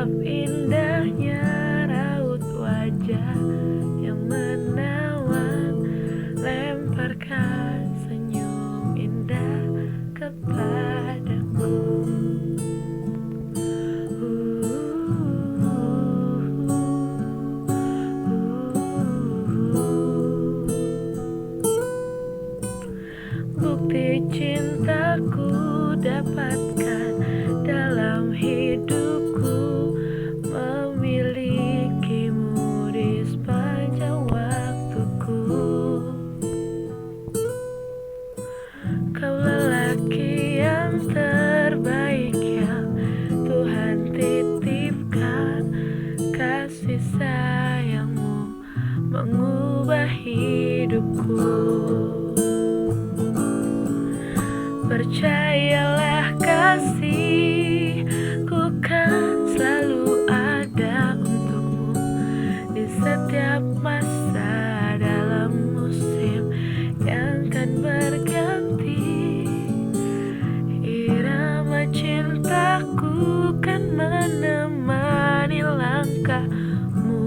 Menatap indahnya raut wajah yang menawan, lemparkan senyum indah kepadaku. Bukti cintaku dapatkan dalam hidupku, memilikimu di sepanjang waktuku. Kau lelaki yang terbaik yang Tuhan titipkan, kasih sayangmu mengubah hidupku. Percayalah kasih, ku kan selalu ada untukmu di setiap masa dalam musim yang kan berganti. Irama cintaku kan menemani langkahmu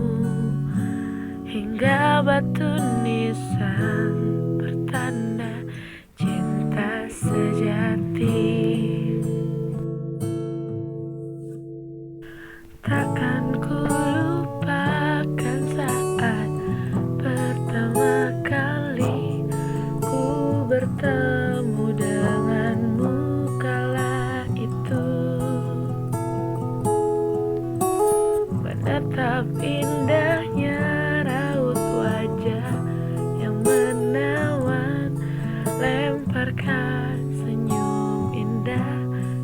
hingga batu nisan bertanda cinta sejati. Takkan ku lupakan saat pertama kali ku bertemu denganmu kala itu. Menatap indahnya raut wajah yang menawan, lemparkan senyum indah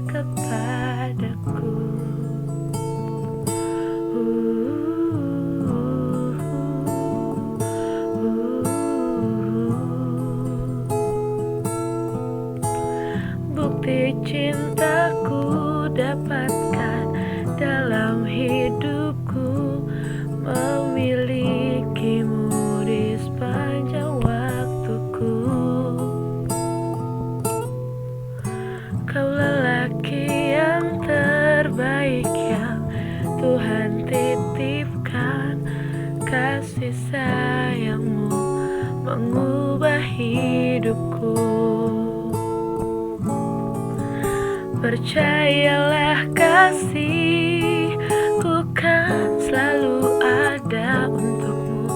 kepadaku. Bukti cintaku dapatkan dalam hidupku, memilikimu di sepanjang waktuku. Kau lelaki yang terbaik yang Tuhan titipkan, kasih sayangmu mengubah hidupku. Percayalah kasih, ku kan selalu ada untukmu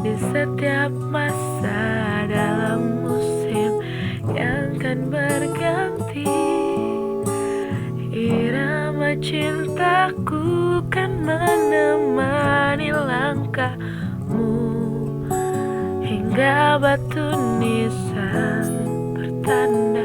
di setiap masa dalam musim yang kan berganti. Irama cintaku kan menemani langkahmu hingga batu nisan bertanda